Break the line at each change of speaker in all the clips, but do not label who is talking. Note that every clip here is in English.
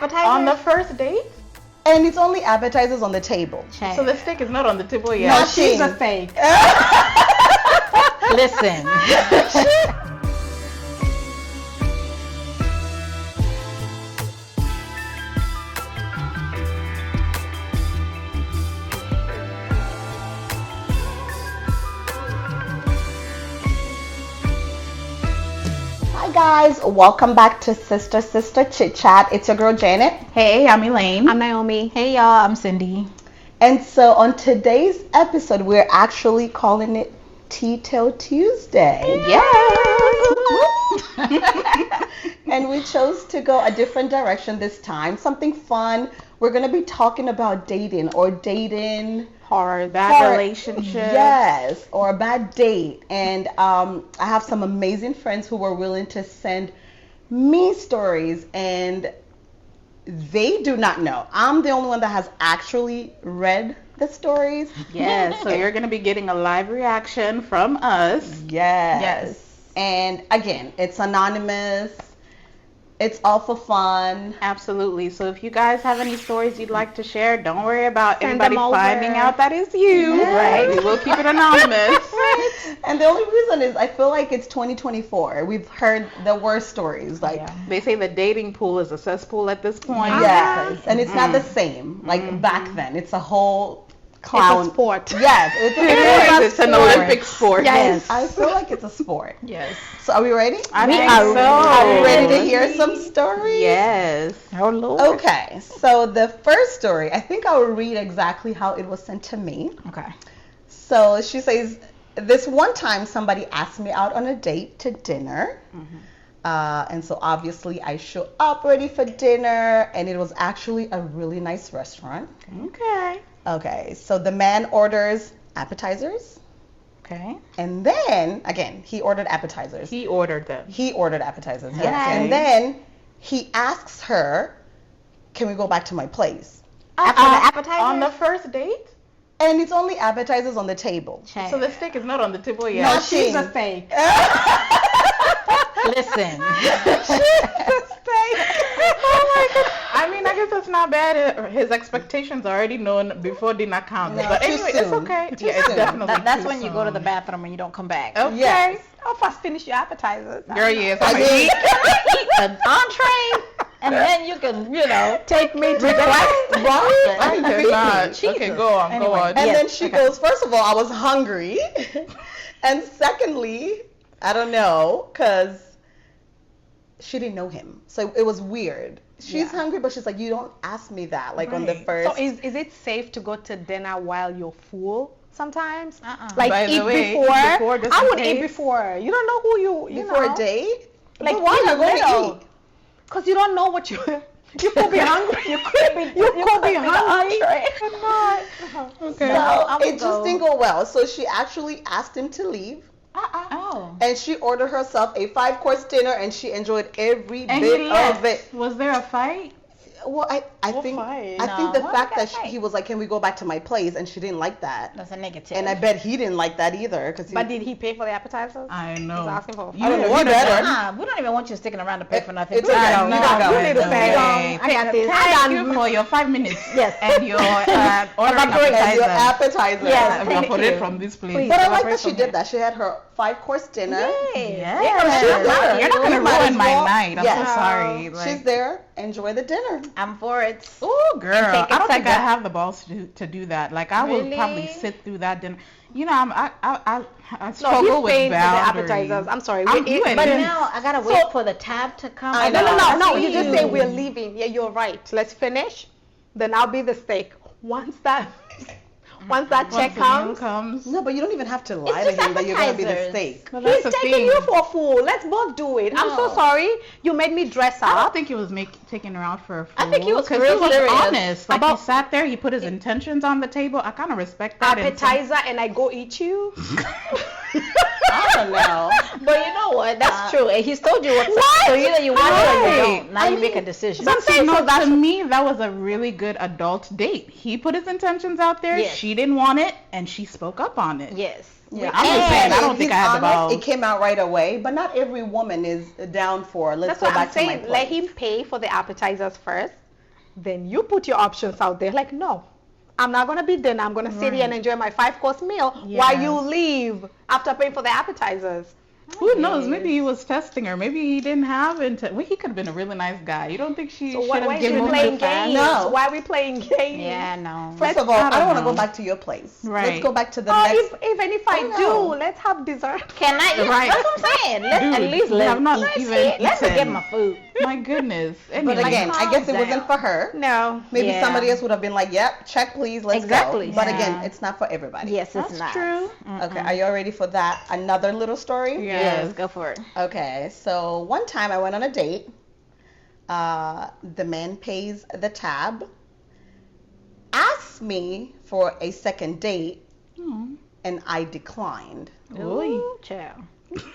Appetizers?
On the first date?
And it's only appetizers on the table.
Check.
So the steak is not on the table yet.
No,
She's a fake.
Listen.
Hi guys, welcome back to Sister Chit Chat. It's your girl Janet.
Hey, I'm Elaine.
I'm Naomi.
Hey y'all, I'm Cindy.
And so on today's episode, we're actually calling it Tea Till Tuesday.
Yes.
And we chose to go a different direction this time, something fun. We're going to be talking about dating or dating.
Bad relationship.
Yes, or a bad date. And I have some amazing friends who were willing to send me stories, and they do not know. I'm the only one that has actually read the stories.
Yes, so you're going to be getting a live reaction from us.
Yes. And again, it's anonymous. It's all for fun.
Absolutely. So if you guys have any stories you'd like to share, don't worry about
Send
anybody
them over.
finding out that it's you.
Yes.
Right? We will keep it anonymous.
And the only reason is I feel like it's 2024. We've heard the worst stories. Like,
They say the dating pool is a cesspool at this point.
yes. And it's not the same like back then. It's a whole clown.
It's a sport.
Yes. It's
It's an Olympic sport.
Yes. I feel like it's a sport.
Yes.
So are we ready?
I
We
think
are
so.
Are you ready to hear some stories?
Yes.
Oh Lord.
Okay. So the first story, I think I will read exactly how it was sent to me.
Okay.
So she says, this one time somebody asked me out on a date to dinner. And so obviously I show up ready for dinner, and it was actually a really nice restaurant.
Okay.
Okay, so the man orders appetizers,
Okay.
and then, again, he ordered appetizers.
He ordered them.
He ordered appetizers, yes.
Okay.
And then he asks her, can we go back to my place?
After the appetizer?
On the first date?
And it's only appetizers on the table.
Check.
So the steak is not on the table yet.
No,
She's a fake.
Listen.
I mean, I guess it's not bad. His expectations are already known before dinner comes.
No,
but
too
anyway, it's
soon.
okay.
Too
Yeah, it's
soon.
definitely
That's
too
when you go to the
soon.
bathroom and you don't come back.
Okay.
Yes.
Oh, first finish your appetizers.
Girl, yes.
I
I'm
did.
Eat an entree, and then you can,
Take me to
I cannot.
Jesus.
Okay, go on, go
Anyway.
on.
And
Yes,
then she goes, first of all, I was hungry. And secondly, I don't know, because she didn't know him. So it was weird. She's hungry, but she's like, you don't ask me that, like on the
Right.
first.
So is it safe to go to dinner while you're full sometimes?
Like,
By the
eat
way,
before?
before just
I
in
would eat
case.
before. You don't know who you
before
know.
a date?
Like,
But why
eat a
you're going
little.
to eat?
Because you don't know what you could be hungry. You could be hungry.
Okay.
So it just didn't go well. So she actually asked him to leave.
Oh.
And she ordered herself a 5-course dinner, and she enjoyed every
And
bit
he
of
left.
it.
Was there a fight?
Well, I think
fight?
I think the
No.
fact
Why
that
they got
he was like, "Can we go back to my place?" and she didn't like that,
That's a negative.
and I bet he didn't like that either, because
But did he pay for the appetizers?
I
He's
know.
asking for.
You
I don't know, he
ordered
better.
them.
we don't even want you sticking around to pay for nothing.
It's okay.
I
You don't know.
You need to pay.
Hey,
I got this.
Thank you for your 5 minutes.
Yes.
And your ordering
and your
appetizers.
appetizer.
Yes.
We
Thank
put
you.
it from this place.
Please.
But I
Don't
like
pray
that she
for
did
me.
that. She had her 5-course dinner.
Yes.
You're not gonna
You might
ruin
as
my
well-
night. I'm
Yes.
so sorry. Like,
She's there. Enjoy the dinner.
I'm for it.
oh, girl, I
Take it
don't
to
think I
God.
have the balls to do that. Like, I would probably
Really?
sit through that dinner. You know, I
No,
struggle
he
with
paid for the
boundaries.
appetizers. I'm sorry.
I'm
we eat,
doing
But
it.
now I gotta wait for the tab to come.
I
No,
know.
no.
That's
You just say
you.
we're leaving. Yeah, you're right. Let's finish. Then I'll be the steak. Once that check
Once the meal
comes,
comes.
No, but you don't even have to lie
just
to him that you're gonna be the
appetizers.
steak.
No,
he's
that's the
taking
thing.
you for a fool. Let's both do it. I'm so
No.
sorry. You made me dress
I don't
up.
think he was taking her out for a fool.
I think he was
because
real
he was
serious
honest. Like, he
about-
sat there, he put his intentions on the table. I kind of respect that.
Appetizer and I go eat you.
I don't know.
But you know what? That's true. And he's told you what's up. So either you want it or you don't. Now you make a decision.
I'm saying,
No,
so that's
to me, that was a really good adult date. He put his intentions out there.
Yes.
She didn't want it, and she spoke up on it.
Yes.
Yeah,
I'm just saying, I don't think
he's
I had the
honest,
balls.
It came out right away, but not every woman is down for let's
That's
go
what I'm
back to my
saying.
place.
Let him pay for the appetizers first. then you put your options out there. Like, no, I'm not going to be dinner. I'm going to sit here and enjoy my 5-course meal while you leave after paying for the appetizers.
Who knows? Maybe he was testing her. Maybe he didn't have well, he could have been a really nice guy. You don't think she should have given him
playing
the fast?
games?
No.
Why are we playing games?
Yeah, no.
First of all, I don't want to go back to your place.
Right.
Let's go back to the next.
Even if I do, let's have dessert.
Can I eat?
Right.
That's what I'm saying. Let's at
Dude,
least
we have not
let's
even
let's get
eaten.
my food.
My goodness. Anyway.
But again, I guess it
calm
wasn't for her.
No.
Maybe
Yeah.
somebody else would have been like, "Yep, check please, let's
Exactly.
go." But
Yeah.
again, it's not for everybody.
Yes, it's
That's
not.
true.
Okay, are you all ready for that? Another little story?
Yes, go for it.
Okay, so one time I went on a date. The man pays the tab, asked me for a second date, and I declined.
Ooh, child.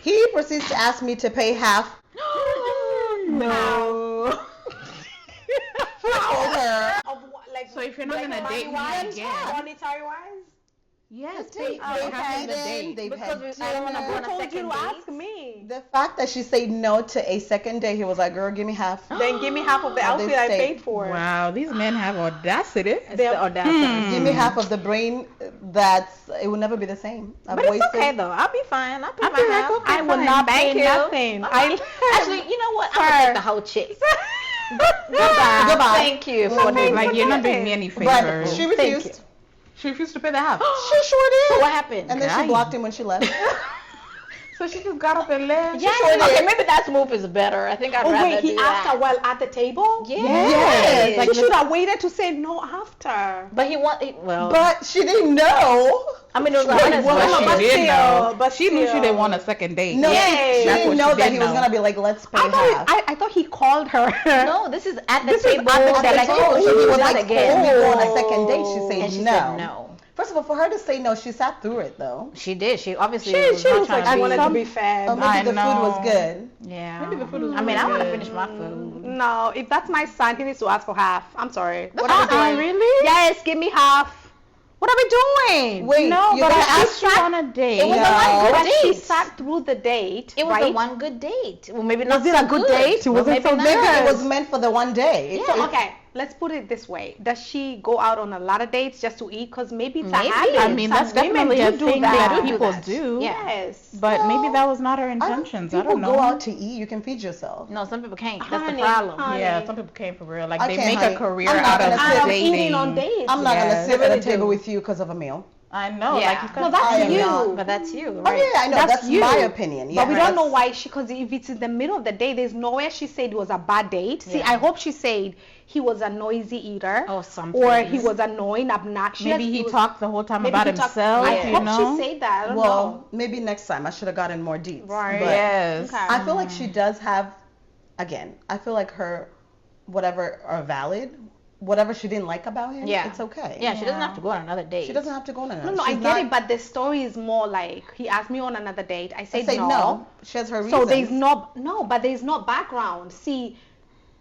He proceeds to ask me to pay half.
No.
Told her.
So if you're not gonna date me again,
monetary wise?
yes,
They
pay half of the
paid,
date.
they've
Because
had
I don't wanna go on
Who
a
told you
second
to
date.
ask me?
The fact that she said no to a second date, he was like, "Girl, give me half."
Then give me half of the
Of this
outfit I
steak.
paid for.
Wow, these men have audacity.
It's the audacity.
Give me half of the brain. It will never be the same. I've
But it's
wasted-
okay though. I'll be fine. I'll pay
I'll
my
be like,
half.
okay,
I will
fine.
not
Thank
pay
you.
nothing.
Actually, you know what? I'm gonna take the whole chick.
Goodbye. Goodbye.
Thank you for the
Like you're not doing me any favors.
But she
Thank
refused.
She refused to pay the half.
She sure did.
So what happened?
And then she
Guy.
blocked him when she left.
So she just got up and left.
Yeah,
sure
okay,
did.
maybe that move is better. I think I'd
Oh
rather
wait, he
do
asked
that.
her while at the table?
Yes.
Yes.
Like, she should have waited to say no after.
But well,
But she didn't know.
I mean, it was
She
honest.
didn't-
But
well,
she
but
did
still,
know.
but
She knew she
still.
didn't want a second date.
No,
Yes.
she
That's
didn't
what
know
she
that
did
he was
know.
gonna be like, "Let's pay
I
half."
thought he called her.
No, this is at the
This is
table.
at the
They're like,
table.
oh,
She
she
was
was
like,
like, again.
"Can we go on a second date?" She said
And she
no.
said no.
First of all, for her to say no, she sat through it though.
She did. She obviously
She
was not
was like,
trying
I
to
wanted
be.
to be fed.
Or maybe
I
the food was
know.
good.
Yeah.
Maybe the food was
I mean, I
really
want to
good.
finish my food.
No, if that's my son, he needs to ask for half. I'm sorry. What
Uh-uh,
are we doing?
really?
Yes, give me half. What are we doing?
Wait,
No,
you're
but I
gonna
asked you on a date.
It was
No.
a one
But
good
she
date.
sat through the date.
It was
right?
a one good date. Well, maybe not
Was it
so
a good date? It
Well,
wasn't
maybe
so
not.
Maybe it
Yes.
was meant for the one day.
Yeah.
So, okay, let's put it this way. Does she go out on a lot of dates just to eat? Because maybe it's
Maybe.
a habit.
I mean, that's
Some women
definitely a
do
thing
that.
that
do
people
that.
do.
Yeah.
Yes.
But maybe that was not her
I don't-
intentions. I
People
don't know.
go out to eat. You can feed yourself.
No, some people can't. That's
Honey,
the problem.
honey.
Yeah, some people came for real. Like
I
they
can't,
make
honey.
a career
I'm not
out
gonna
of
sit
Out of
dating.
eating on dates.
I'm not
Yes.
gonna sit
They
at a
really
table
do.
with you because of a meal.
I know.
Yeah.
Like you
No,
could-
that's
I am
you.
not.
But that's you,
Oh
right?
yeah, I know. That's
you.
my opinion. Yeah,
But we don't know
that's-
why because if it's in the middle of the day, there's nowhere she said it was a bad date. See,
Yeah.
I hope she said he was a noisy eater.
Or something.
Or he was annoying, obnoxious.
maybe he
was-
talked the whole time
maybe
about
he talked-
himself.
I
Yeah.
hope
know.
she said that. I don't
Well,
know.
maybe next time I should have gotten more deets.
Right.
But
Yes.
Okay.
I feel like she does have, again, I feel like her, whatever are valid, whatever she didn't like about him,
Yeah.
it's okay.
Yeah, she doesn't have to go on another date.
She doesn't have to go on another.
No, I
She's
get
not-
it, but the story is more like he asked me on another date. I
I
said
say
no.
no. She has her reasons.
So there's but there's no background. See,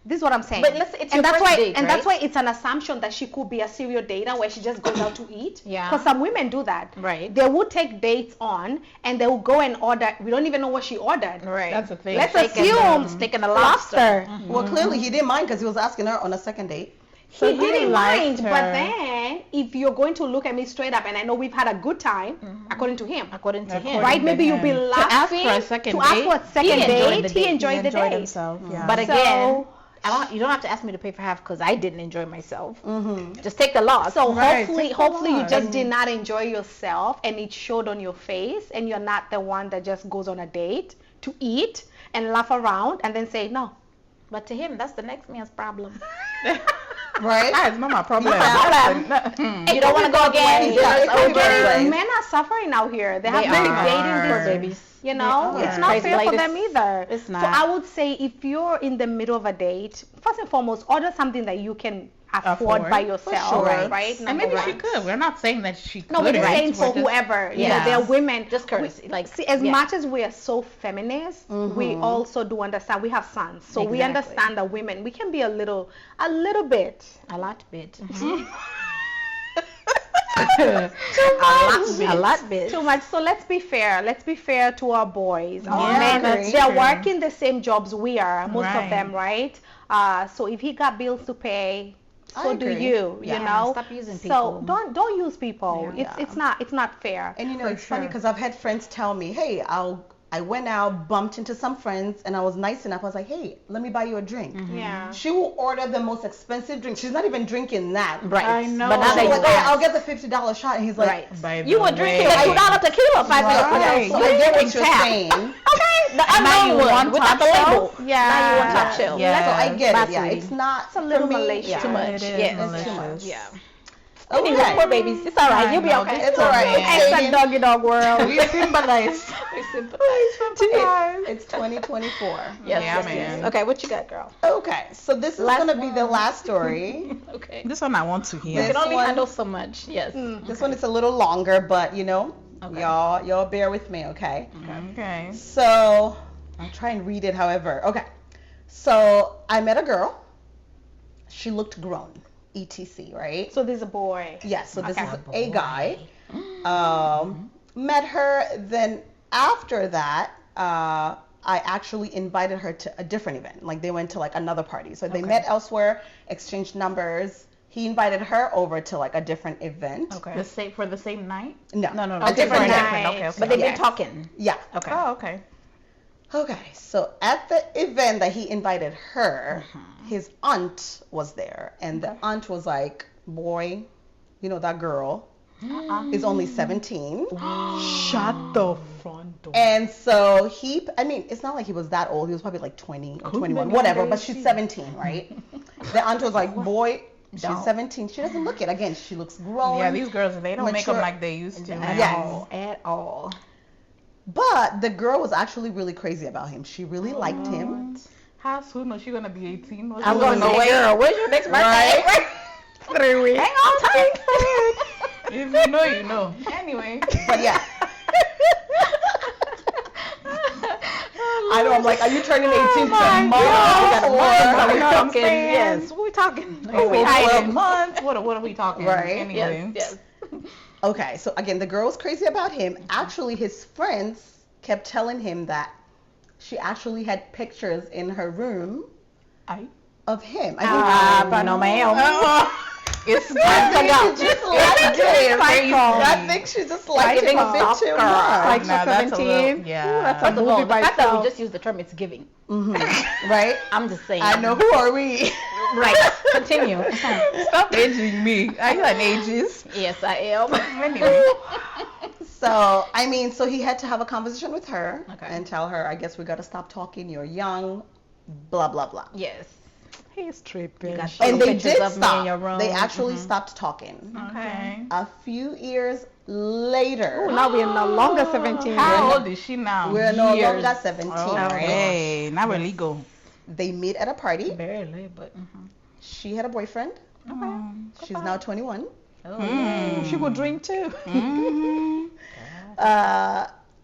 this is what I'm saying.
But it's your
and that's
first
why
date,
and that's
right?
why it's an assumption that she could be a serial dater where she just goes out to eat.
Yeah.
Because some women do that.
Right.
They will take dates on and they will go and order. We don't even know what she ordered.
Right.
That's the thing.
Let's
Steak and,
assume
steak and a
lobster.
lobster.
Well, clearly he didn't mind because he was asking her on a second date.
So
He didn't
liked
mind,
her.
but then if you're going to look at me straight up, and I know we've had a good time, according to him,
According to him.
According
right?
to
Maybe you'll be
him.
laughing
To ask for a second
to ask
date,
for a second
he enjoyed
date.
the
He
date.
enjoyed the date.
himself. Yeah.
But
So-
again, you don't have to ask me to pay for half because I didn't enjoy myself. Just take the loss.
So
Right,
hopefully,
take the
hopefully you
loss.
just did not enjoy yourself, and it showed on your face, and you're not the one that just goes on a date to eat and laugh around and then say no.
But to him, that's the next man's problem.
Right?
That is not my problem.
You don't want to go again.
Yeah,
Dinner's
it could be
over.
right.
Men are suffering out here. They have
They
been
are.
dating
Poor
this,
babies.
you know,
They
it's
are.
not
Crazy
fair for
ladies.
them either.
It's
So
not.
I would say if you're in the middle of a date, first and foremost, order something that you can afford by yourself,
sure.
right?
And
Number
maybe she
one.
could. We're not saying that she
No, we're
couldn't.
just saying for
We're just-
whoever. You know,
Yes.
there are women.
Just courtesy. Like,
See, as
yeah.
much as we are so feminist, we also do understand. We have sons, so we
Exactly.
understand that women we can be a little bit.
A lot bit.
Too
A lot bit.
Too much. So let's be fair. Let's be fair to our boys. Our
Yeah,
men,
that's
they're
true.
working the same jobs we are, most of
Right.
them, right? So if he got bills to pay, So do you, you know?
Stop using
So
people.
don't use people.
Yeah.
It's not fair.
And you know,
For
it's funny
sure.
because I've had friends tell me, hey, I went out, bumped into some friends, and I was nice enough. I was like, hey, let me buy you a drink.
Yeah.
She will order the most expensive drink. She's not even drinking that.
Right.
I know.
But now
She's
they
like,
do
hey,
that.
I'll get the $50 shot. And he's like,
Right.
By
You
the
were drinking
way.
a $2 tequila 5 minutes ago.
right. So
You
I get what
drinking
you're
tap.
saying.
Okay. The
Now
unknown
you
one
want
without the
top
label.
Yeah.
Now you want top
Yeah.
shelf.
Yeah.
So I get
Bye,
it. Yeah,
sweetie.
it's not
It's a little
for me,
malicious.
yeah.
Too much.
It is
Yes.
malicious.
Too much.
Yeah.
Okay.
Anyway, poor babies. It's all right.
I
You'll be
know,
okay.
It's all right.
Man.
It's a doggy dog world.
We symbolize.
We sympathize.
It's 2024.
Yes,
Yeah,
yes,
man.
yes. Okay, what you got, girl?
Okay, so this is
Last
gonna be the last story.
Okay.
This one I want to
You
hear.
can only
one-
handle so much. Yes.
This one is a little longer, but you know,
Okay.
y'all bear with me, okay?
Okay.
So I'll try and read it. However, okay. So I met a girl. She looked grown, etc. Right?
So there's a boy.
Yes. So this
Okay.
is a guy. Met her. Then after that, I actually invited her to a different event. Like they went to like another party. So they met elsewhere, exchanged numbers. He invited her over to like a different event.
Okay.
For the same night?
No,
No.
a different
night.
night.
Okay.
But they've
Yes.
been talking.
Yeah.
Okay.
Oh, okay.
Okay. So at the event that he invited her, his aunt was there, and the aunt was like, "Boy, you know that girl is only 17."
Shut the front door.
And so I mean, it's not like he was that old. He was probably like 20 or 21, whatever, but she's 17, right? The aunt was like, boy, she's 17. She doesn't look it. Again, she looks grown.
Yeah, these girls, they don't make them
mature.
like they used to.
Yes.
At all.
But the girl was actually really crazy about him. She really liked him.
How soon was she going to be 18? Was
I'm
she
going to
gonna
say,
wait?
girl, when's your next birthday?
Right?
3 weeks.
Hang on tight.
If you know, you know. Anyway.
But yeah. I know, I'm like, are you turning 18 tomorrow?
God.
Or-
Are we
You know what I'm
talking?
saying?
Yes. What are we talking?
Oh,
Wait,
I-
12 months? What are we talking?
Right.
Anyway.
Yes.
Okay, so again, the girl was crazy about him. Actually, his friends kept telling him that she actually had pictures in her room
I,
of him.
But no, ma'am.
it's
I think she just liked him.
crazy.
I think she just liked him a bit too much.
Like
Now that's a
17.
little- yeah.
Ooh, that's a
First of all,
movie
the
by
fact that we
itself.
just used the term it's giving.
Right?
I'm just saying.
I know. Who are we?
Right. Continue.
Stop aging me. Are you an ageist?
Yes, I am.
Anyway.
So, I mean, so he had to have a conversation with her
Okay.
and tell her, I guess we got to stop talking. You're young, blah, blah, blah.
Yes.
He's tripping.
You got
And
little
they
pictures
did
of me in your
stop.
room.
They actually stopped talking.
Okay.
A few years later,
Ooh, now we're no longer 17.
How old is she now?
we're no
years.
longer 17,
Oh,
right?
hey, now we're legal.
They meet at a party.
Barely, but.
She had a boyfriend. She's now 21.
Mm.
She would drink too.
Mhm.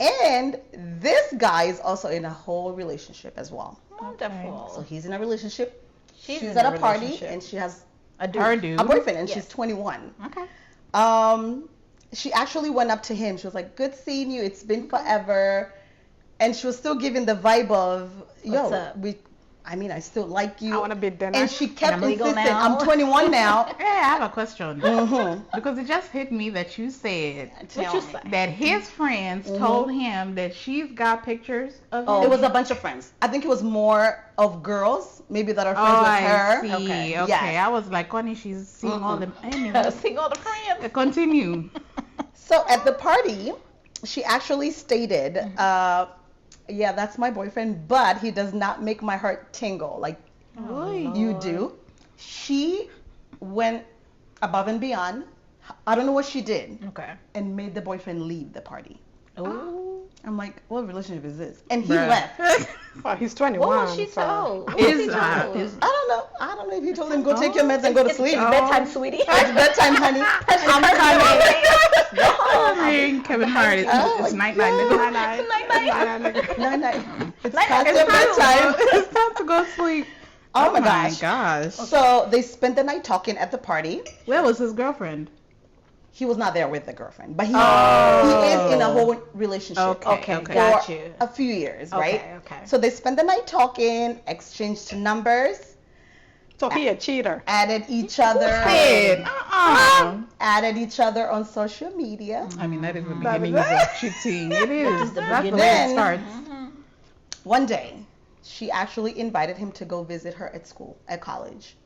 And this guy is also in a whole relationship as well.
Wonderful.
So he's in a relationship.
She's
She's
in
at
a
a party
relationship.
and she has
A dude.
Her dude.
a boyfriend and
Yes.
she's 21.
Okay.
She actually went up to him. She was like, "Good seeing you. It's been forever." And she was still giving the vibe of, "Yo,
What's up?
I still like you."
I want to be dinner.
And she kept
I'm legal
insisting,
now.
"I'm 21 now."
Hey, I have a question.
Mm-hmm.
Because it just hit me that you said
What you say?
that his friends told him that she's got pictures of him.
Oh, it was a bunch of friends. I think it was more of girls, maybe that are friends
Oh,
with
I
her.
see.
Okay.
Okay.
Yes.
I was like, Connie, she's seeing all them. Anyway,
Sing all the friends.
continue.
So at the party, she actually stated, "Yeah, that's my boyfriend, but he does not make my heart tingle like you do." She went above and beyond. I don't know what she did,
Okay.
and made the boyfriend leave the party.
Oh.
I'm like, what relationship is this? And he
Bruh.
left.
Well, he's 21.
What was she
so-
told? What was he
Is,
told?
I don't know if he told him go take your meds and go to sleep.
It's bedtime, sweetie.
It's bedtime, honey.
I'm coming. Go home.
Hey, Kevin Hart, it's,
Oh
it's
my
night night.
God.
Night-night.
No, no. It's
Night,
past
it's
your
time.
bedtime.
It's time to go sleep.
Oh my gosh.
gosh.
So they spent the night talking at the party.
Where was his girlfriend?
He was not there with the girlfriend, but he is in a whole relationship
Okay,
Okay,
for
got you.
a few years, right?
Okay.
So they spent the night talking, exchanged numbers.
So he a cheater.
Added each other. Added each other on social media.
I mean, that is the beginning of cheating. It is. That's the way
Then,
it starts.
one day, she actually invited him to go visit her at college.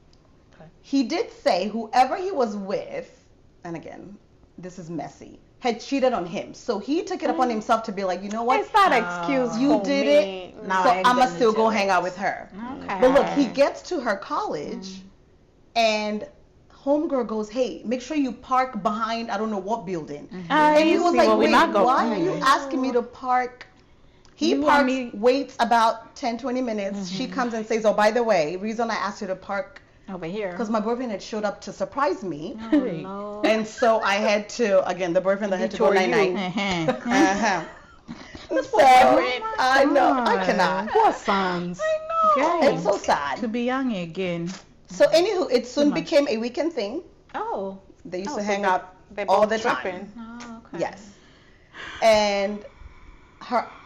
Okay.
He did say whoever he was with, and again, this is messy, had cheated on him. So he took it upon himself to be like, you know what?
It's not excuse
You
for
did
me.
it,
Now
so
I'm
I'm going to
gonna
still
do
go
it.
hang out with her.
Okay.
But look, he gets to her college, and homegirl goes, hey, make sure you park behind, I don't know what building. And he was like, wait, why are you asking me to park? He parks, waits about 10, 20 minutes. She comes and says, oh, by the way, reason I asked you to park
Over here.
because my boyfriend had showed up to surprise me.
Oh, no.
And so I had to, again, the boyfriend that had to go night-night. Uh-huh. So, I know, I cannot.
Poor sons.
It's so sad.
To be young again.
So anywho, it soon became a weekend thing.
Oh.
They used
Oh,
to
so
hang
they-
out
they
all
both
the
tripping.
time.
Oh, okay.
Yes. And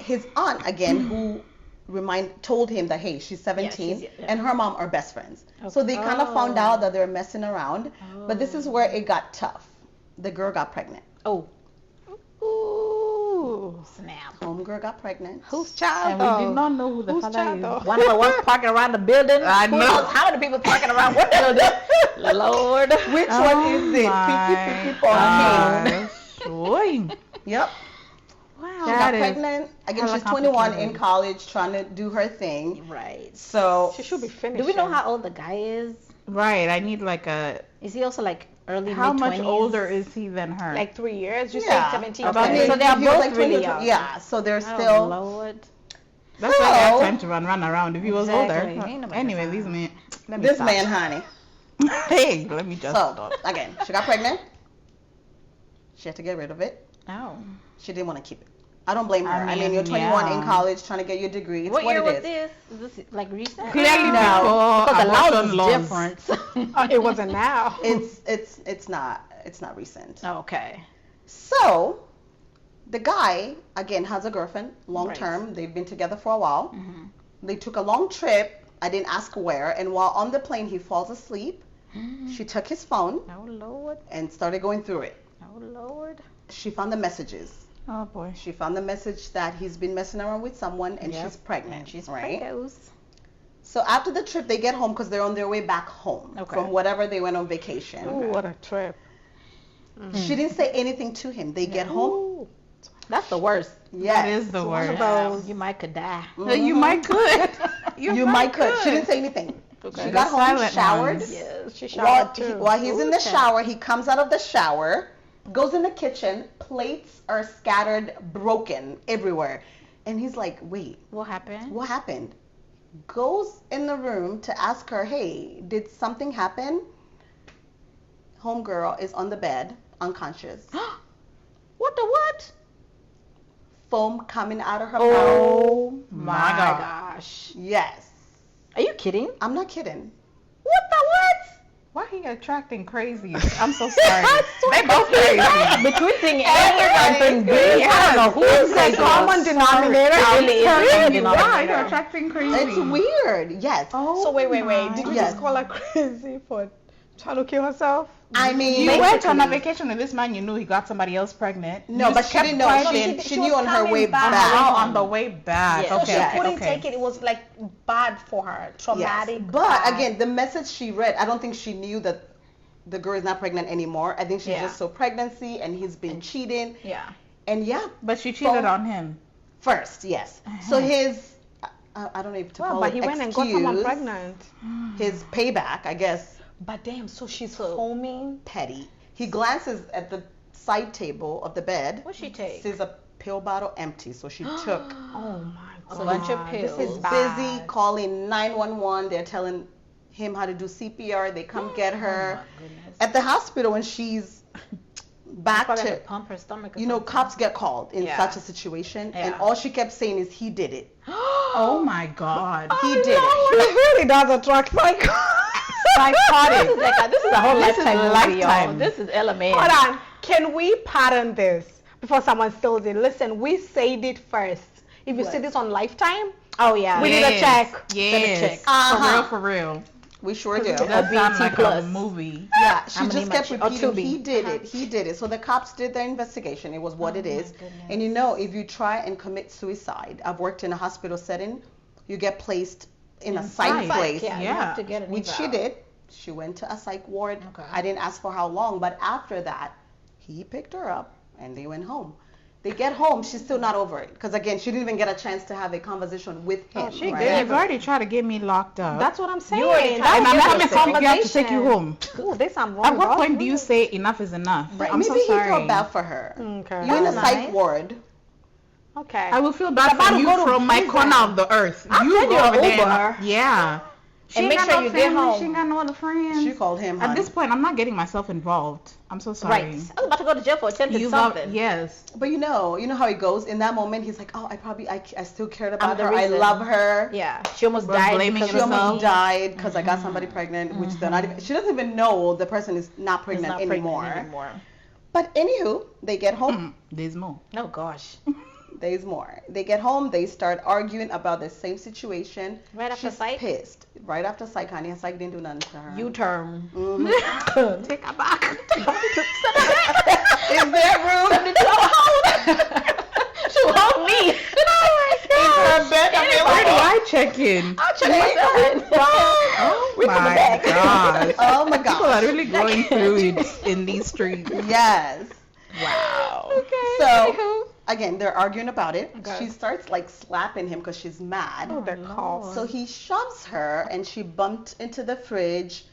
his aunt again, who told him that hey, she's 17,
Yeah,
and her mom are best friends. So they kind of found out that they were messing around. But this is where it got tough. The girl got pregnant.
Oh.
Ooh.
Snap.
Homegirl got pregnant.
Whose child
And
though?
we did not know who the
Whose
fella
child
is.
though?
One of the ones parking around the building.
I
Who
know.
knows how many people parking around what building? Lord.
Which one is it? Picky
Gosh. Oy.
Yep.
Wow.
She got
That is
pregnant. Again,
hella
she's 21 in
complicated.
college trying to do her thing.
Right.
So
She should be finished.
Do we know how old the guy is?
right. I need like a.
Is he also like early
How
mid-20s?
much older is he than her?
Like 3 years? You
yeah.
say 17.
Okay.
I mean,
So they are
he was
both
like 20
really
or
young.
20 Yeah, so they're
Oh,
still.
Lord.
That's why I
So-
got time to run around. If he was
Exactly.
older.
Ain't nobody
Anyway,
got
these
time.
men. Let me
This
stop.
man, honey.
Hey, let me just
So
stop.
again, she got pregnant. She had to get rid of it.
Oh.
She didn't want to keep it. I don't blame her. I mean,
mean,
you're 21 in
yeah.
college trying to get your degree. It's
What year
it
was
is.
this? Is this like recent?
Clearly,
No.
before
Because the laws
abortion
is
laws.
different.
It wasn't now.
It's not recent.
Okay.
So the guy again has a girlfriend, long
Right.
term. They've been together for a while.
Mm-hmm.
They took a long trip. I didn't ask where. And while on the plane, he falls asleep. She took his phone
Oh, Lord.
and started going through it.
Oh, Lord.
She found the messages.
Oh boy.
She found the message that he's been messing around with someone and
Yep.
she's pregnant.
And she's
right?
pregnant.
So after the trip, they get home because they're on their way back home
Okay.
from whatever they went on vacation.
Ooh, what a trip.
She didn't say anything to him. They get home.
That's the worst.
Yes.
That is the
one of
worst.
those.
You might could die.
You might could.
You might could. She didn't say anything.
Okay.
She
The
got home,
silent
showered.
ones.
Yes.
She showered too.
While he's in the shower, he comes out of the shower, goes in the kitchen. Plates are scattered, broken everywhere. And he's like, wait,
What happened?
what happened? Goes in the room to ask her, hey, did something happen? Homegirl is on the bed, unconscious.
What the what?
Foam coming out of her mouth.
Oh
My
my God.
gosh.
Yes.
Are you kidding?
I'm not kidding.
What the what?
Why he attracting crazy? I'm so sorry. They both crazy.
Between thing A and thing B, I don't know who
It's
is
like
crazy.
common denominator.
It really is
Why
common
you're
denominator.
attracting crazy?
It's weird. Yes.
Oh
So wait.
my.
Did you
Yes.
just call her crazy for trying to kill herself?
I mean,
You went on a
basically.
vacation with this man. You knew he got somebody else pregnant.
No,
You
but
just
she
kept
didn't know.
fighting.
She knew on her
coming
way
back.
back.
Oh, on the way back.
Yeah.
So
Okay.
she couldn't
okay.
take it. It was like bad for her, traumatic.
Yes. But
bad.
again, the message she read, I don't think she knew that the girl is not pregnant anymore. I think she
Yeah.
just saw pregnancy and he's been cheating.
Yeah.
And yeah,
But she cheated
Phone-
on him.
first, yes. So his, I don't know if to
well,
call
but
it
he went and got someone
excuse,
pregnant.
his payback, I guess,
But damn, so she's foaming.
petty. He glances at the side table of the bed.
What'd she take?
Sees a pill bottle empty, so she took.
Oh my
A
god.
bunch of
This
pills.
is
He's
bad.
busy calling 911. They're telling him how to do CPR. They come get her
Goodness.
at the hospital when she's back
Probably
to,
had to pump her stomach. Or
you know,
something.
cops get called in
Yeah.
such a situation, and
Yeah.
all she kept saying is he did it.
Oh my God.
He did it.
He really does attract psycho.
Psychotic.
This is a whole
This is
lifetime movie, y'all.
Lifetime.
This is element.
Hold on. Can we pattern this before someone steals it? Listen, we said it first. If you see this on Lifetime,
Oh yeah.
we need a check.
Yes.
check.
For real, for real.
We sure do.
That sounds like
Plus.
a movie.
Yeah, she
How many
just kept
much? Oh,
repeating,
Tubi.
he did it, he did it. So the cops did their investigation. It was what it is. And you know, if you try and commit suicide, I've worked in a hospital setting, you get placed in a psych place.
Yeah, you have to get an
Which she
eval.
did. She went to a psych ward.
Okay.
I didn't ask for how long, but after that, he picked her up and they went home. They get home, she's still not over it. Because again, she didn't even get a chance to have a conversation with him.
she
right?
did.
They've already tried to get me locked up.
That's what I'm saying.
You already
That
and
was
I'm
just
coming
a
to pick you up to take you home.
Ooh, there's some wrong.
At what
about
point do
it.
you say enough is enough?
But
I'm
maybe
so sorry.
he felt bad for her.
Okay.
You're in a
That's
psych
nice.
ward.
Okay.
I will feel bad
about
for
to
you
go to
from my
prison.
corner of the earth.
I'll
you
send
go
you an
over there.
Uber.
Yeah. She
And
ain't
make
got
sure
no
you get
family,
home.
She ain't got no other friends.
She called him,
At
honey.
this point, I'm not getting myself involved. I'm so sorry.
Right. I was about to go to jail for attempted
You love
something.
yes.
But you know how it goes. In that moment, he's like, oh, I still cared about
the
her. I
reason.
love her.
Yeah. She almost
We're
died
blaming
because
She
of
almost
me.
died because I got somebody pregnant, which they're not even, she doesn't even know the person is not
She's
pregnant
not
anymore.
pregnant anymore.
But anywho, they get home.
There's more.
Oh gosh.
There's more. They get home. They start arguing about the same situation.
Right after
She's
psych?
pissed. Right after psych, honey. Psych didn't do nothing to her.
U-turn.
Mhm.
Take her back.
Is there room
To hold me.
her bed
Where do
available?
I check in?
I'll check myself in.
Oh
We coming
my
back.
gosh.
Oh my
People are
gosh.
really going through it in these streets.
Yes.
Wow. Okay.
So again, they're arguing about it.
Okay.
She starts like slapping him because she's mad.
Oh, the cough.
So he shoves her and she bumped into the fridge,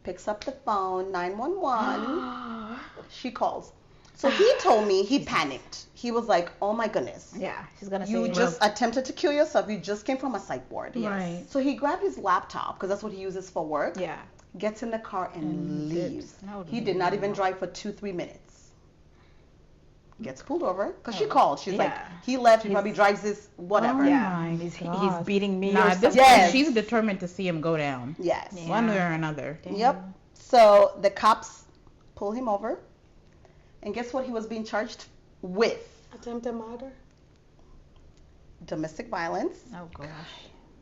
picks up the phone, 911. She calls. So he told me he panicked. He was like, oh my goodness.
Yeah, she's gonna say
You just attempted to kill yourself. You just came from a psych ward.
Right.
So he grabbed his laptop because that's what he uses for work.
Yeah.
Gets in the car and leaves.
No,
He did not even drive for 2-3 minutes. Gets pulled over because she called. She's like,
Yeah.
he left. He probably drives this whatever.
Oh
Yeah.
my
He's
gosh.
beating me.
Nah,
or
at this
something.
Yes.
point, she's determined to see him go down.
Yes.
Yeah.
One way or another.
Yep. So the cops pull him over, and guess what? He was being charged with
Attempted murder.
domestic violence,
Oh gosh.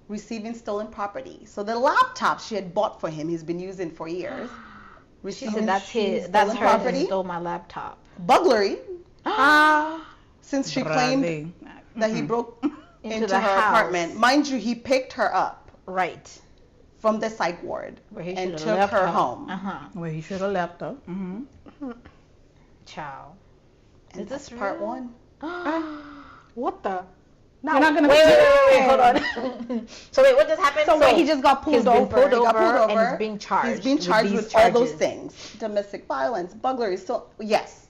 receiving stolen property. So the laptop she had bought for him, he's been using for years.
She
Receiving
said that's his. That's
stolen
her that
property,
stole my laptop.
burglary,
Ah.
since she claimed
Brother.
that he broke into
the
her
house.
apartment. Mind you, he picked her up
Right.
from the psych ward
Where he
and
should've
took
left
her home.
Uh-huh.
Well, he should have left her.
Child.
And
Is this
that's part
real?
one.
What the?
You're not gonna
Wait, hold on. So wait, what just happened?
So wait, he just got
he's
pulled
been
over.
pulled
He got pulled
over
over.
and he's being charged.
He's being charged
these
with all those
charges.
things. Domestic violence, burglary. So yes.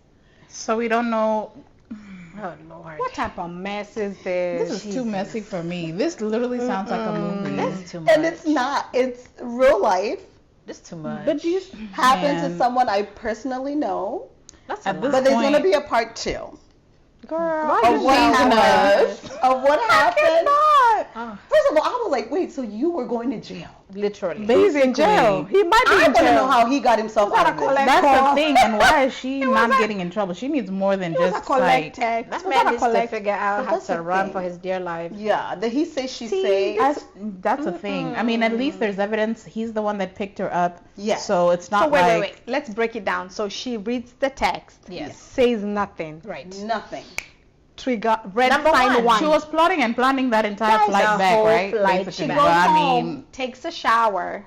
So we don't know.
Oh Lord.
What type of mess is this?
This is too messy for me. This literally sounds like a movie.
That's too much.
And it's not. It's real life.
That's too much.
But you
Happened to
Man.
someone I personally know.
That's
At
a
this
lot.
But there's
point-
gonna be a part 2
Girl,
of what
teasing
happened.
us?
Of what happened.
Oh,
First of all, I was like, wait, so you were going to jail?
literally.
he's in jail. He might be
I
in
want to
jail.
know how he got himself
Gotta
out of it.
collect-
That's the
call.
thing, and why is she
was
not
a-
getting in trouble? She needs more than
He was a
just
collect
like.
text.
That
He was
man
a
needs to
collect-
figure out
But
how
that's
to
the
run
thing.
for his dear life.
Yeah, the he say she
See,
say.
That's the thing. I mean, at least there's evidence. He's the one that picked her up.
Yes.
So it's not
So wait,
like.
wait. Let's break it down. So she reads the text.
Yes.
Says nothing.
Right.
Nothing.
Trigger red
Number
sign
one,
one.
She was plotting and planning that entire
Guys,
flight
the
back,
whole
right?
flight
Basically.
back.
But I
home,
mean,
takes a shower.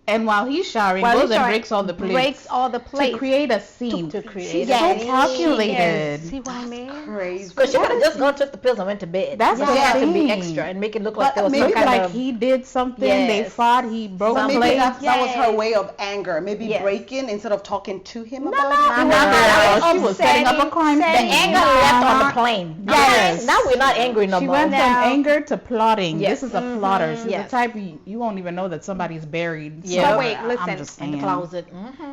and while he's showering,
While
goes
he's
and
showering,
breaks all the plates.
breaks all the plates.
To create a scene.
To create
She's
a
so
scene.
calculated.
See what I mean?
Crazy.
Because she could have just gone took the pills and went to bed.
That's
She
the
didn't have to be
thing.
extra and make it look like
But
there was some
maybe
Look
kind
like
of.
he did something. They
Yes.
fought. He broke
But
a
maybe
plate.
that was her
Yes.
way of anger. Maybe
Yes.
breaking instead of talking to him
No,
about
no,
it.
no,
Girl,
no,
she was setting up a crime
The
scene.
anger left on the plane.
Yes.
Now we're not angry no
She
more.
went from
Now-
anger to plotting.
Yes.
This is a plotter. She's
Yes.
the type you won't even know that somebody's buried.
Yeah.
So
So
wait,
I'm
listen.
just
In the
saying.
closet.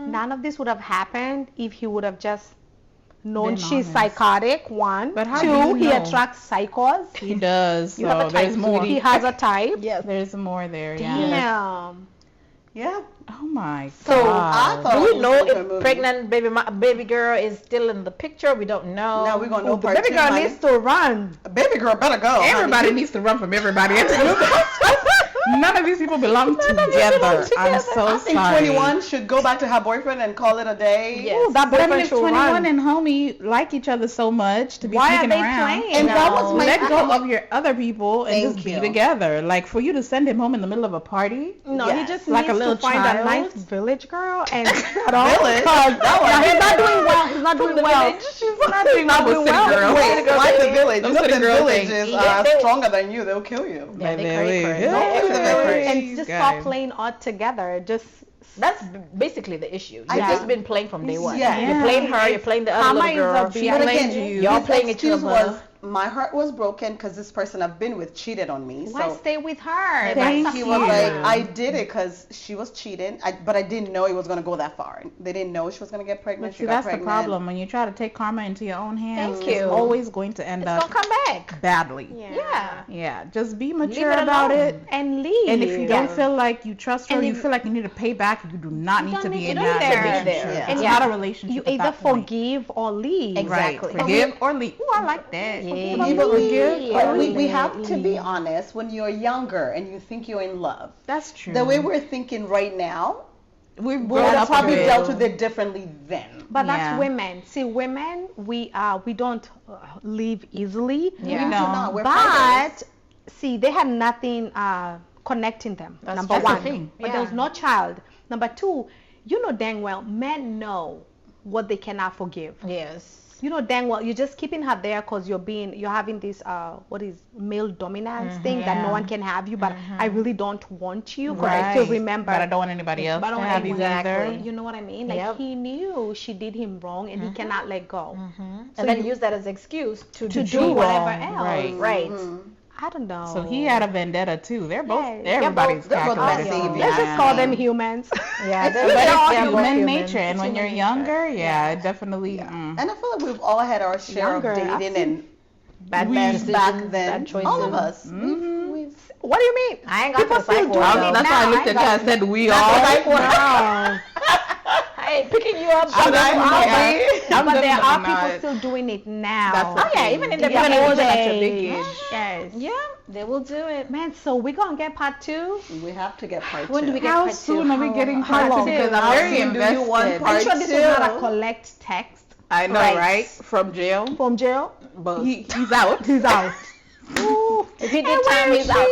None of this would have happened if he would have just known
Been
she's
honest.
psychotic. One.
But how
Two,
do you
he
know?
attracts psychos.
He does.
You have
So
a type,
there's more.
He has a type.
Yes.
There's more there. Yeah.
Damn.
Yeah.
Oh my
So,
God.
I thought
Do
it
we
was
know
like a
if
movie.
pregnant baby girl is still in the picture? We don't know.
Now we're gonna know
Oh, the
part
baby
2.
girl
honey.
needs to run.
Baby girl better go. honey.
Everybody needs to run from everybody. None of these people belong together. I'm so
I think
sorry.
21 should go back to her boyfriend and call it a day.
Yes.
Ooh, that
But I mean,
boyfriend
if
should
21
run.
and homie like each other so much to be
Why are
sneaking
they
around,
playing?
And that was my
let go of your other people and
Thank
just be
you.
together. Like for you to send him home in the middle of a party.
No,
Yes.
he just
Like a
needs
little
to find
child.
a nice village girl and
Village?
That
one.
he's not doing well. He's not doing well.
She's not doing well with city girls.
Wait, why the village?
Them
You know
city
the
girl
village
thing.
is
Yeah, they-
stronger than you. They'll kill you.
Yeah, they
Really?
cray.
Yeah.
Don't look at them crazy.
And just stop playing all together. Just
That's basically the issue. You've
Yeah.
just been playing from day one.
Yeah.
You're playing her, you're playing the other
Karma
little
is a
girl.
bitch.
She
But
blamed
again,
you. Y'all
his
playing each
excuse
other.
was my heart was broken because this person I've been with cheated on me.
why
So
stay with her?
Thank
That's
he
a
was
you.
like,
problem.
I did it because she was cheating, but I didn't know it was gonna go that far. They didn't know she was gonna get pregnant.
But
She
see,
got
that's the
pregnant.
problem. When you try to take karma into your own hands,
Thank
it's
you.
always going to end
It's
up
gonna come back.
badly.
Yeah.
Yeah, just be mature
it
about
alone.
it.
And leave.
And if you don't
Yeah.
feel like you trust her,
And
you
if-
feel like you need to pay back, you do not need
don't
to
need
be
to
in
be
that
there.
relationship.
Yeah.
It's
Yeah.
not a relationship.
You
at
either
that point.
forgive or leave.
Exactly.
Right. Forgive or leave. Ooh, I like that.
Yeah.
Forgive or leave.
But we have to be honest. When you're younger and you think you're in love,
That's true.
the way we're thinking right now,
we've
we
grown
would
up
have probably
a bit.
dealt with it differently then.
But
Yeah.
that's women. See, women, we don't leave easily.
Yeah.
We do not. We're
But
fighters.
see, they had nothing connecting them. Number
that's the
one,
thing.
but
Yeah.
there was no child. Number two, you know dang well, men know what they cannot forgive.
Yes.
You know dang well, you're just keeping her there because you're having this what is male dominance thing that no
Yeah.
one can have you, but I really don't want you because I
Right.
still remember.
But I don't want anybody else
But I
to
don't
have
want
you
exactly.
either.
You know what I mean? Like
Yep.
he knew she did him wrong and he cannot let go.
And then use that as excuse to
To
do
do whatever
wrong.
else.
Right.
Right.
I don't know.
So he had a vendetta too. They're both
Yes.
everybody's
They're both
calculated.
bad
to be
saviors.
Let's just call
honest.
them humans.
Yeah,
It's
they're-
but
But
all
it's
human
human
humans.
nature, and
It's
when you're
human
younger, yeah, it definitely.
And I feel like we've all had our share
Younger,
of
I've
dating
seen
and
bad
we've back
decisions,
then.
bad choices.
All of us.
Mhm.
We've
What do you mean?
I ain't got
People
the
still
psych
doing
ward,
it
though.
That's why I
now.
looked at you and said we all.
No.
I ain't picking you up.
I'm
I
definitely- I'm
But there
definitely
are
not.
people still doing it now.
That's the
Oh yeah,
thing.
even in the
Yeah,
beginning,
old
even at your
age.
big age.
Yes.
Yeah, they will do it.
Man, so we're gonna get part 2.
we have to get part
When do we
two.
get
How
part
soon
two?
are we getting
how
part
long?
two? Because I'm
How
very
soon do you want
invested.
part
I'm sure this
two?
is not a collect text
I know,
Right.
right? From jail.
from jail.
Both.
He's out.
He's out. Ooh.
If he
And
did
where
time,
is
he's out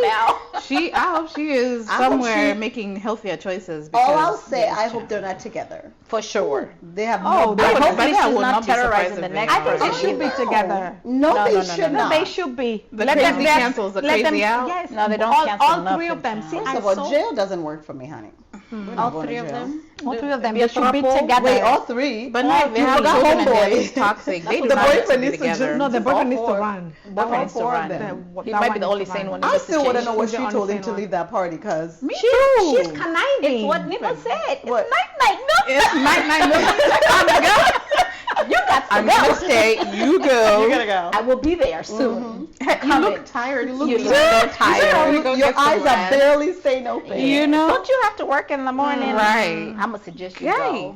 she?
now.
I hope she is
I hope
somewhere
she-
making healthier choices.
All I'll
because
say,
there's
I hope
chance.
they're not together.
For sure.
They have
Oh,
no
they
I would-
hopefully
but
she's
I would
not
not be
terrorizing
surprised
the
if
next
I think they
person.
should be together.
No,
No,
they
no, no,
should
no,
No,
not.
they should be.
The
Let
crazy
them-
cancels the
let them-
crazy out?
Yes.
No, they don't
all,
cancel
all
nothing.
three of them. See,
First
I'm
of all,
so,
jail doesn't work for me, honey. We're not
All
going
three
to
of
jail.
them.
all three of them.
Be a
They should be
throuple?
together.
Wait, all three?
But no, if they
you
have
forgot
children and
homeboy.
it's toxic. They do
The
not
boyfriend
need
needs
to
to
be together.
just-
No, the boyfriend needs to
four.
run.
Boyfriend needs to
four of
run.
them.
He
That
might
one
be the
needs
only
to
sane
run.
one in
I
this
still want to know
situation.
what
She's
she
the
told him
only
to
one.
leave that party, because
Me
She,
too.
she's conniving.
It's what Nina said. It's
What?
night. No,
It's night night. Time to go.
you got to
I'm
go.
gonna stay. You go.
you gotta go.
I will be there soon.
You look tired.
You look
You
so
look tired.
Your eyes are barely staying open.
You know.
Don't you have to work in the morning?
Right.
I'm gonna suggest you
Right.
go.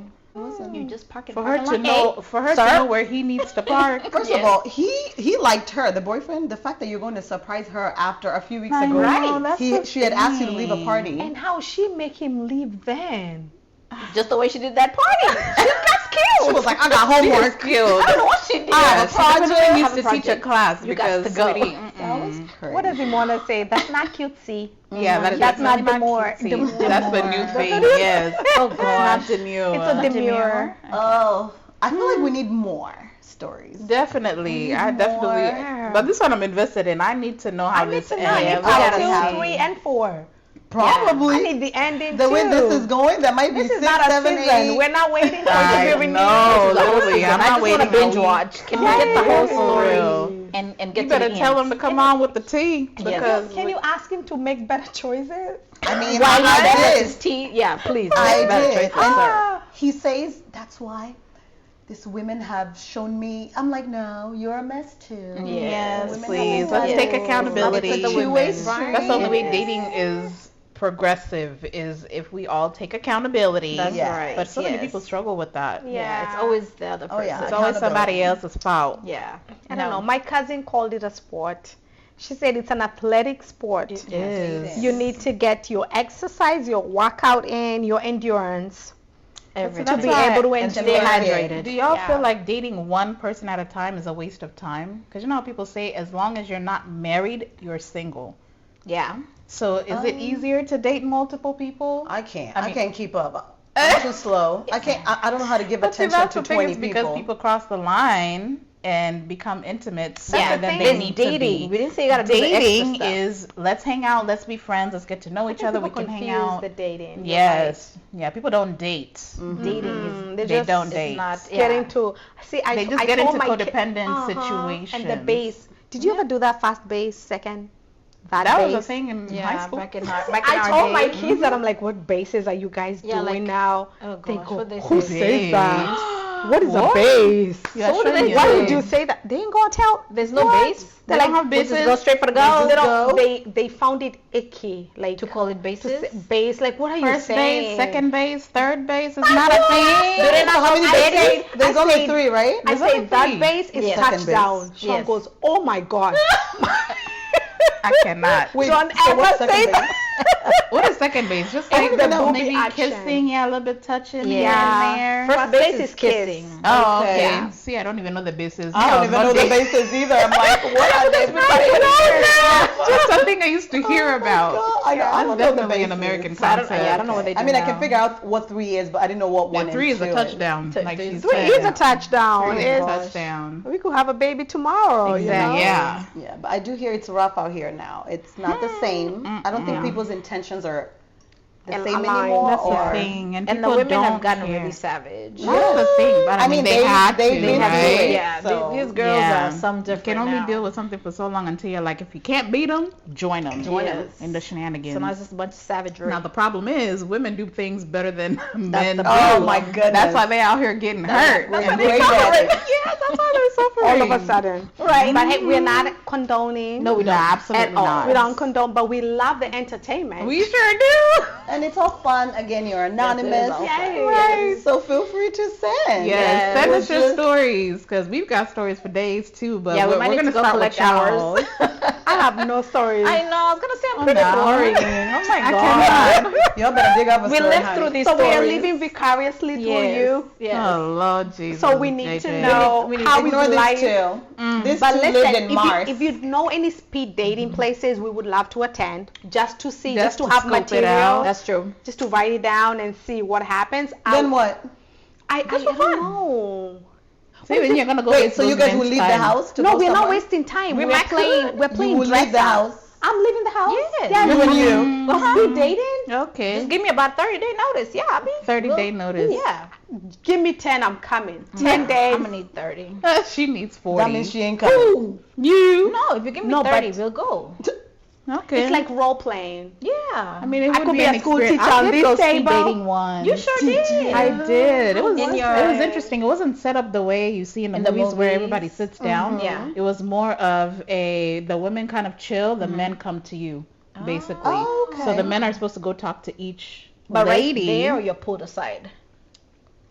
You just park in
For her
parking
to
lot.
know, for her
Sir?
to know where he needs to park.
First of all, he liked her, the boyfriend. The fact that you're going to surprise her after a few weeks
I
ago,
know, that's the
she had asked you to leave a
thing.
party.
And how she make him leave then?
Just the way she did that party. She got
She
skilled.
was like, I got
She is
homework.
skilled.
I don't know what she did.
I have a
She definitely
project.
needs
Have a
to teach a
project.
class
You got
because
to go.
sweetie,
That was
mm-mm.
crazy.
What does he want to say? That's not cutesy.
Yeah, that is
That's not
definitely
demure.
cutesy.
Demure.
That's the new thing. Yes.
Oh,
It's
God.
not demure.
It's a demure.
Oh, I feel like we need more stories.
Definitely, I definitely.
More.
But this one I'm invested in. I need to know how
I need
this
to know.
ends.
I
Yeah,
need
we gotta
part
see.
2, 3, and 4.
Probably.
I need the ending
The
too.
way this is going, that might be
This is
6,
not a
7,
season.
8.
We're not waiting for it
I
to be renewed.
know,
This is a whole
literally,
season.
I'm
I
not
just want
waiting
to
a
binge
week.
watch. Can we get the whole
For
story
real.
and get
You
to
better
the
tell
end?
them to come on with the tea because
Can you ask him to make better choices?
I mean,
While
I
you
did.
his tea, yeah, please.
I
better
did.
choices,
And
sir.
he says, that's why these women have shown me. I'm like, no, you're a mess too.
yes,
Women
please
have
let's
been
take
told.
accountability.
It's a two-way street.
That's the only way dating is progressive is if we all take accountability.
That's
Yeah.
right.
But so many
yes.
people struggle with that.
Yeah, it's always the other
Oh,
person.
yeah.
It's always somebody
Accountability.
else's fault.
Yeah.
I don't know. My cousin called it a sport. She said it's an athletic sport.
It is.
You need to get your exercise, your workout in, your endurance to be able to
and
stay
stay
hydrated.
Do y'all feel like dating one person at a time is a waste of time? Because you know how people say, as long as you're not married, you're single.
Yeah.
So is it easier to date multiple people?
I can't.
I
I
mean-
can't keep up. I'm too slow. I can't. I don't know how to give
But see,
attention
that's
to
the thing
20
is because people cross the line and become intimate sooner
Yeah,
than
the
they
thing.
need
dating.
to
We
be.
didn't say you gotta do the extra
Dating
stuff.
is let's hang out, let's be friends, let's get to know each other, we can hang out.
The dating.
Yes. Yeah, people don't date.
Dating is
They don't
it's
date.
not
Getting to see.
They just
I
get
told
into
my kid-
codependent
And the
situations.
base. Did you ever do that fast base second?
That
base?
was a thing in high school.
back in
I told my kids that I'm like, what bases are you guys
Yeah,
doing
like,
now?
oh
They
gosh,
go,
what they
who
say?
says that? What is
What?
a base?
Yeah,
So what do
sure
they
you
Why
do.
would you say that? They ain't gonna tell.
There's no
What?
base.
They
They're
don't have
We just
bases.
go straight for the
They
girls.
don't. They found it icky, like
To call it bases.
base. Like what are you
First
saying?
base, second base, third base is not a thing.
Do they not
So how many
I
bases?
say-
There's
I
only
say-
3, right?
I
There's
say
only
that
3.
base is
Yes.
Second
touchdown.
base.
Sean
Yes.
goes, oh my god.
I cannot.
Wait,
Don't
so
ever
what's
say
second
that.
What is second base? Just
It's
like
the
the
booby
maybe
action.
kissing, yeah, a little bit touching
Yeah.
here and there.
First base is kissing.
Oh,
Okay.
okay.
Yeah.
See, I don't even know the bases.
I don't even know the bases either. I'm like, what are they?
Just something I used to hear about.
I
That's
don't know the
definitely an
bases.
American
So I don't,
concept.
yeah, I don't know what they do
I mean, I
now.
can figure out what 3 is, but I didn't know what 1
Yeah,
and
3 is
2
a touchdown.
T-
Like
three
she
is
Three
said.
is a touchdown.
Three is a
It's-
touchdown.
We could have a baby tomorrow. You know?
Exactly. Yeah.
Yeah, but I do hear it's rough out here now. It's not the same. I don't think
Mm-mm.
people's intentions are the
And
same
aligned.
anymore.
That's
or
the thing. And
And the
people
women
don't
have gotten
care.
really savage.
That's the thing. But I mean, they had to,
they've been
right?
through it.
Yeah,
So,
these girls
yeah.
are some
You
different
can only
now.
deal with something for so long until you're like, if you can't beat them, join them.
Yes.
In the shenanigans.
So now it's just a bunch of savagery.
Now the problem is women do things better than men
the
do.
Oh my goodness.
That's why they out here getting hurt.
We're
And
great
they
at
suffering.
it.
Yeah, that's why they're suffering.
All of a sudden.
Right.
But hey, we're not condoning.
No, we
No,
don't.
absolutely
At all.
not.
We don't condone, but we love the entertainment.
We sure do.
And it's all fun. Again, you're anonymous.
all
fun.
Right. So feel free to send.
Yes, send
We'll
us your
just-
stories because we've got stories for days too. But
Yeah, we
we're,
might
we're
need
gonna
to go
start with
collect
y'all.
ours.
I have no stories.
I know. I was gonna say I'm
Oh,
pretty
no.
boring. Oh my
I
god.
cannot.
Y'all better dig up a
We
story,
lived
honey.
through these
So we are
stories.
living vicariously through
Yes.
you.
Yes.
Oh Lord Jesus.
So we need to
JJ.
know
We need
how
to
we
Ignore these
like.
two.
Mm.
These
But
two
listen,
lived in Mars.
if you know any speed dating places, we would love to attend, just to see,
Just
just, to
to
have
scope it
material,
out.
That's true.
just to write it down and see what happens.
Then what?
I
Just
don't
for fun.
know.
See, then you're gonna go.
Wait,
waste
so you
those
guys will
men's
leave the
time.
house to
No,
go
we're not
somewhere?
wasting time.
We
We're
might
playing.
could.
We're
You
playing
will
dress
leave the
up.
house.
I'm leaving the house.
Yes.
Yeah,
You and you.
Speed dating.
Okay.
Just give me about 30-day notice. Yeah, I'll be
30-day notice.
Yeah.
Give me 10. I'm coming. 10 days.
I'm gonna need 30.
She needs 40.
That means she ain't coming.
You.
No, if you give me
No,
30,
but-
we'll go.
Okay.
It's like role playing.
Yeah.
I mean, it
I
would
could
be
be
an
a school
experience.
teacher
I
on
did
this
go speed
table.
dating once.
You sure did.
I did. It was
In your-
it was interesting. It wasn't set up the way you see in the,
In the
movies, where
movies.
everybody sits down.
Yeah.
It was more of the women kind of chill, the men come to you, basically.
Oh, okay.
So the men are supposed to go talk to each
But
lady.
right there, or you're pulled aside.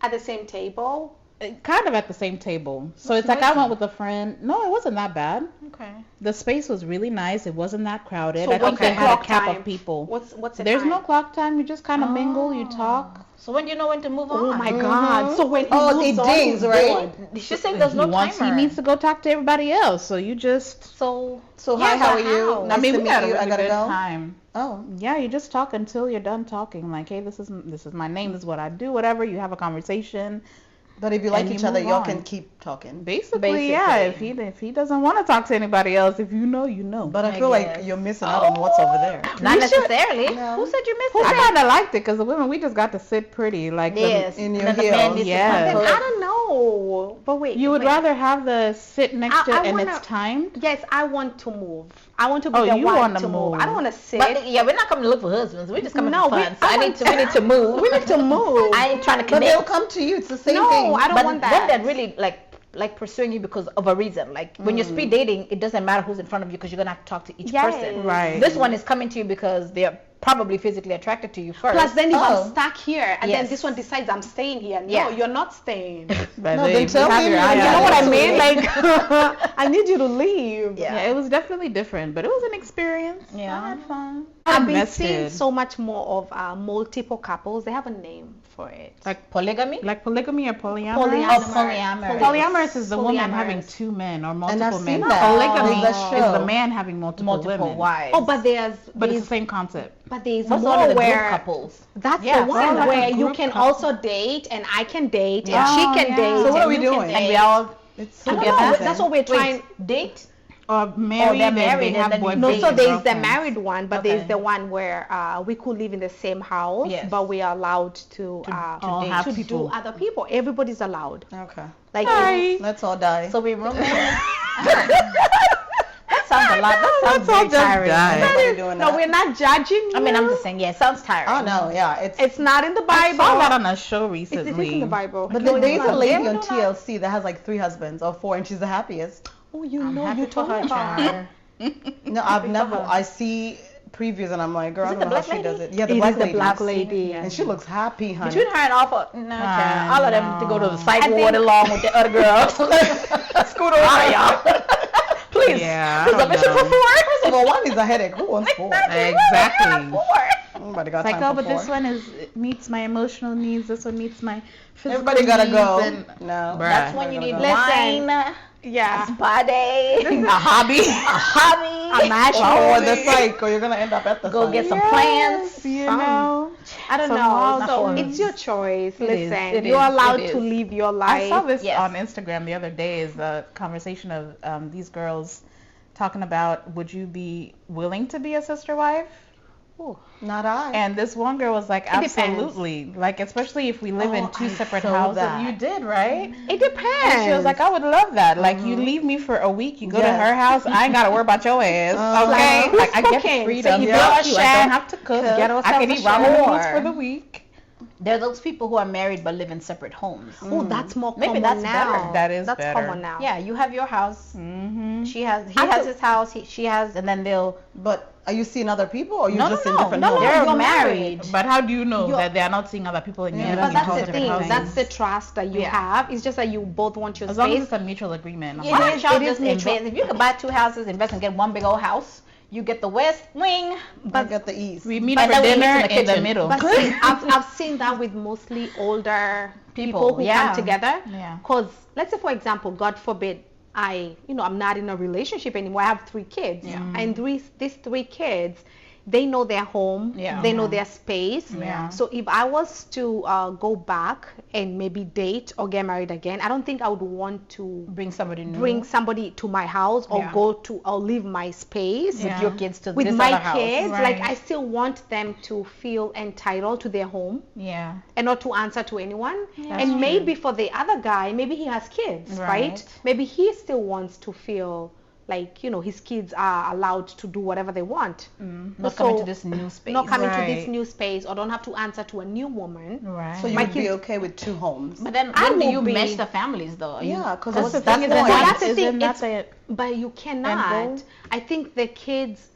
At the same table.
Kind of at the same table. So it's like I went with a friend. No, it wasn't that bad.
Okay.
The space was really nice. It wasn't that crowded.
So
I think
what's
they
the
had a
clock
cap
time?
of people.
What's the
There's
time?
no clock time. You just kind of mingle. You talk.
So when do you know when to move on?
Oh my God. So when he
Oh,
moves
it
on,
dings,
he's
right?
bored.
She's saying there's no
Once
timer.
he needs to go talk to everybody else, so you just.
So
So
Yeah,
hi, how
but
are you?
how?
Nice
I mean,
to
we
meet
had a
you.
really
I gotta
good
go.
time.
Oh.
Yeah, you just talk until you're done talking. Like, hey, this is my name. This is what I do. Whatever. You have a conversation.
But if you like
And
each
you
other,
move
y'all
on.
can keep talking.
Basically, yeah. If he doesn't want to talk to anybody else, if you know, you know.
But I
I
feel like
guess.
you're missing out on what's over there.
not
We should-
necessarily.
No.
Who said you missed
I
it?
kind of liked it because the women, we just got to sit pretty. Like,
Yes.
in your
and then the
heels.
man needs
Yes.
to
Then
come
I
collect.
don't know. But wait.
you would
wait.
rather have the sit next to
I
and
wanna-
it's timed?
Yes, I want to move. I want to be
Oh,
the
you
one
wanna
to move.
move.
I don't want to sit.
But yeah, we're not coming to look for husbands. We're just coming
No,
for
we-
fun. So
I
we need to move.
we need to move.
I ain't trying to
But they'll
connect.
come to you. It's the same
No,
thing.
I don't
But
want
when
that.
they're really like pursuing you because of a reason. Like when you're speed dating, it doesn't matter who's in front of you because you're gonna have to talk to each
Yes.
person.
Right.
This one is coming to you because they're probably physically attracted to you first.
Plus, then if I'm stuck here, and then
Yes.
this one decides I'm staying here. No,
Yeah.
you're not staying.
But
No,
they-
then tell
have
me
your
when
eye
you
You
on
know
it.
what I
Yeah.
mean? Like, I need you to leave.
Yeah.
Yeah, it was definitely different, but it was an experience.
Yeah.
I had fun.
I've been
Invested.
seeing so much more of multiple couples. They have a name for it.
Like
Polygamy?
like polygamy or polyamorous?
Polyamorous.
Polyamorous is the woman
Polyamorous.
having 2 men or
And
multiple
I've
men.
seen that.
Polygamy
There's a
is
show.
the man having multiple women.
wives.
Oh, but
But it's
there's
the same concept.
there's
What's
more
all of the
where
group couples?
that's
Yeah,
the
so
one
like a
where you
group
can
couple.
also date and I can date
Yeah.
and she
Oh,
can
yeah.
date.
So what
and
are we
you can
doing?
date.
And we all
It's so
I don't know.
confusing.
That's what we're trying.
date?
Or married,
they're
and
married
they
and
have
then you
boyfriends
No,
and
so there's the
girlfriends.
married one, but there's
Okay.
the one where we could live in the same house,
Yes.
but we are allowed to
all have
to do
people.
other people. Everybody's allowed.
Okay.
Like
Hi.
Let's all die.
So we roommates. That sounds a lot. That sounds
Let's all
very
just
tiring.
die.
Everybody doing
no,
that.
we're not judging you.
I mean, I'm just saying, yeah, it sounds tiring.
Oh no, yeah,
It's not in the
I
Bible.
saw that on a show
It
recently.
is in the Bible.
But
No,
then
it's
there's a
not.
lady
They
on
do not.
TLC that has like 3 husbands or 4, and she's the happiest.
Oh, you
I'm
know,
happy
you
for
told
her,
me about
child.
her.
No, I've
for
never.
her.
I see previews and I'm like, girl, I
Is it
don't
the
know how
black
she does
lady?
it. Yeah, the
It
black
is the
lady.
black lady.
And she looks happy, honey.
Between her and Alpha, no, child. All of them to go to the psych
I
ward
think-
along with the other girls. Scoot over, y'all. Please.
Yeah, I
Please,
don't
a mission
know.
for 4.
First of all, one needs a headache. Who wants 4?
Exactly.
Nobody got
It's like,
time
oh,
for
but
4.
this one meets my emotional needs. This one meets my physical
Everybody gotta
needs.
go.
And,
No.
Bruh.
That's when you need
Listen.
wine,
Yeah.
spa day,
a hobby.
a hobby.
A match.
Oh, the psych, or you're gonna end up at the
Go
psych.
get some plants.
You know.
I don't
Some
know.
wild
So
fun.
it's your choice.
It is,
Listen,
it
you're
is,
allowed
it
to
is.
live your life.
I saw this
Yes.
on Instagram the other day. Is a conversation of these girls talking about, would you be willing to be a sister wife?
Not I.
And this one girl was like,
depends.
absolutely. Like, especially if we live in 2
I
separate
saw
houses.
that.
You did, right?
It depends.
And she was like, I would love that. Like, you leave me for a week, you go to
Yes.
her house, I ain't gotta worry about your ass. Okay?
Like,
Like, I
who's
get
cooking?
the freedom.
So you
to
build a
cook. I
chef,
don't have to cook.
get
I
yourself
can
a
eat ramen noodles
chef.
for the week.
There are those people who are married but live in separate homes.
Oh, that's more
Maybe
common
that's
now.
better.
That is
that's
better.
common now.
Yeah, you have your house.
Mm-hmm.
He has
I
has
do-
his house. She has, and then they'll.
But are you seeing other people, or you
No,
just
no,
in
no.
different
No,
homes?
they're
You're
married.
But how do you know
You're-
that they are not seeing other people in
Yeah,
your
But that's the
different
thing.
houses?
That's the trust that you
Yeah.
have. It's just that you both want your
As long as
space.
it's a mutual agreement.
Why don't y'all
it is
just
mutual.
invest? If you could buy 2 houses, invest and get one big old house. You get the west wing.
I get the east.
We meet
But
for
then we meet
dinner
in the
in the
kitchen.
middle.
But see, I've seen that with mostly older people who
yeah.
come together.
Yeah.
Because let's say, for example, God forbid, I'm not in a relationship anymore. I have 3 kids, and these 3 kids, they know their home,
Yeah.
they know their space.
Yeah.
So if I was to go back and maybe date or get married again, I don't think I would want to
Bring somebody new.
bring somebody to my house or
Yeah.
go to or leave my space
Yeah.
with your kids to
with
this
my
other house.
kids.
Right.
Like I still want them to feel entitled to their home
Yeah.
and not to answer to anyone.
That's
And
true.
maybe for the other guy, maybe he has kids, right?
Right.
Maybe he still wants to feel like his kids are allowed to do whatever they want.
Not
So-
coming to this new space.
Not coming to this
Right.
new space or don't have to answer to a new woman.
Right.
So you
My
would be
kids-
okay with 2 homes?
But then
I
when do
will
you
be-
mesh the families though? Are you-
Yeah, because
That's the
that's
thing.
the
Is
point.
Well, that's the thing,
Isn't that
it's-
the
But you
goal?
cannot. I think the kids,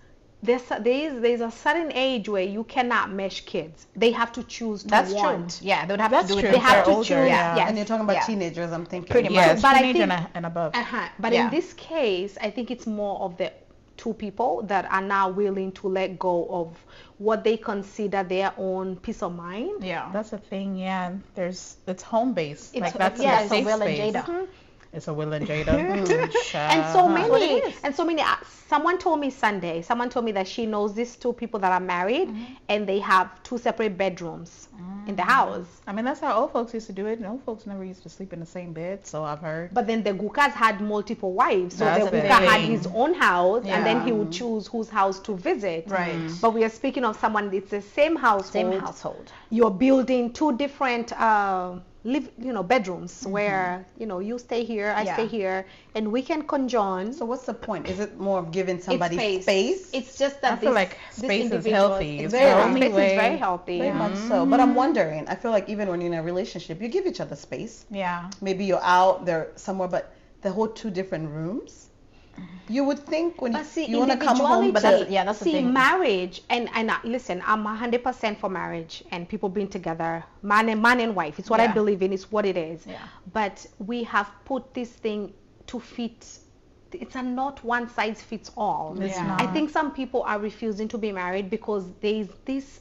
there's a certain age where you cannot mesh kids. They have to choose to
That's
want.
true. Yeah, they would have
That's
to do it.
true.
They have
They're
to
older,
choose.
yeah.
Yes.
And you're talking about
Yeah.
teenagers, I'm thinking.
Pretty much.
Yes,
But I
teenager
think-
and above.
But
Yeah.
in this case, I think it's more of the 2 people that are now willing to let go of what they consider their own peace of mind.
Yeah.
That's the thing, yeah. It's home based.
It's-
Like that's
yeah,
a
it's
safe
Will and
space.
Jada.
It's a Will and Jada.
And
Child.
so many someone told me that she knows these 2 people that are married and they have 2 separate bedrooms in the house.
I mean, that's how old folks used to do it. And old folks never used to sleep in the same bed, so I've heard.
But then the Gukas had multiple wives. So
That's
the
the
Guka had
thing.
his own house and then
Yeah.
he would choose whose house to visit.
Right.
But we are speaking of someone, it's the same household.
Same household.
You're building 2 different bedrooms where, you stay here, I
Yeah.
stay here, and we can conjoin.
So what's the point? Is it more of giving somebody
It's
space?
It's just that
I feel like
this
space is
individual-
healthy.
It's
It's
very,
the
only
space
way-
is very healthy.
Very much so. But I'm wondering, I feel like even when you're in a relationship, you give each other space.
Yeah.
Maybe you're out there somewhere, but the whole 2 different rooms. You would think when
But see,
you want to come home,
but
to,
that's the
see,
thing.
marriage, and listen, I'm 100% for marriage and people being together, man and wife. It's what I
Yeah.
believe in. It's what it is.
Yeah.
But we have put this thing to fit. It's a not one size fits all.
It's
Yeah.
not.
I think some people are refusing to be married because there's this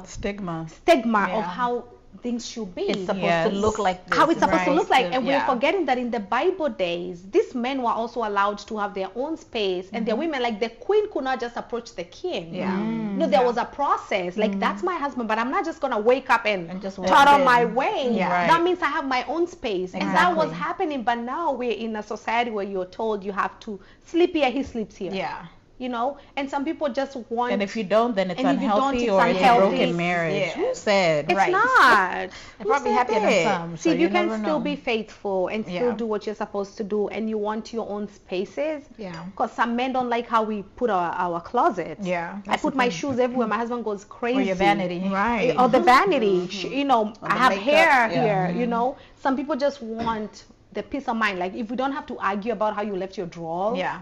Stigma.
stigma
Yeah.
of how things should be.
It's supposed
Yes.
to look like this.
How it's supposed to
Right.
look like, and we're
Yeah.
forgetting that in the Bible days, these men were also allowed to have their own space, and their women, like the queen, could not just approach the king.
Yeah.
No, there was a process. Like that's my husband, but I'm not just gonna wake up and
just
turn
walk
on
in.
my way.
Yeah.
Right.
That means I have my own space, and that was
Exactly.
happening. But now we're in a society where you're told you have to sleep here, he sleeps here.
Yeah.
You know, and some people just want.
And if you don't, then it's
And if you don't,
unhealthy
it's
or it's a
unhealthy.
broken marriage.
Yeah.
Who said?
it's
right.
not.
They're probably
said
happier
that?
than some.
See,
So
you can
never
still
know.
be faithful and still
Yeah.
do what you're supposed to do, and you want your own spaces.
Yeah.
Because some men don't like how we put our closet.
Yeah.
I put my shoes everywhere. My husband goes crazy.
Or your vanity.
Right.
Or the vanity. You know, I
the
have
makeup,
hair
yeah.
here. You know, some people just want the peace of mind. Like if we don't have to argue about how you left your drawer.
Yeah.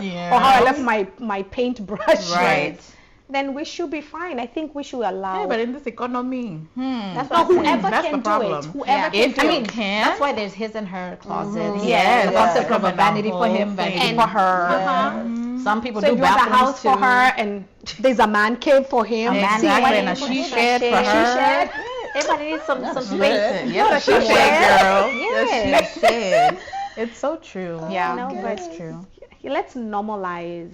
Yeah.
Or how I left my paintbrush.
Right.
Then we should be fine. I think we should allow.
Yeah, but in this economy,
That's
no,
what I'm saying.
whoever
That's
can
the problem.
do it. Whoever
Yeah.
can
If
do
you
it.
can,
That's why there's his and her closet.
Yes.
The concept
Yeah.
of a vanity for him,
And-
vanity for her.
Uh-huh.
Some people
So
do
if you have a
bathrooms
house
too.
for her and there's a man cave for him.
A man
See,
Exactly,
why
and a
people
she
do that
shed for
shit?
her.
She shed.
Everybody needs some
That's
space.
good.
Yes, she
she
said,
said.
girl.
Yes.
Yes, she said. It's so true.
Yeah.
No,
It's
but
true.
let's normalize.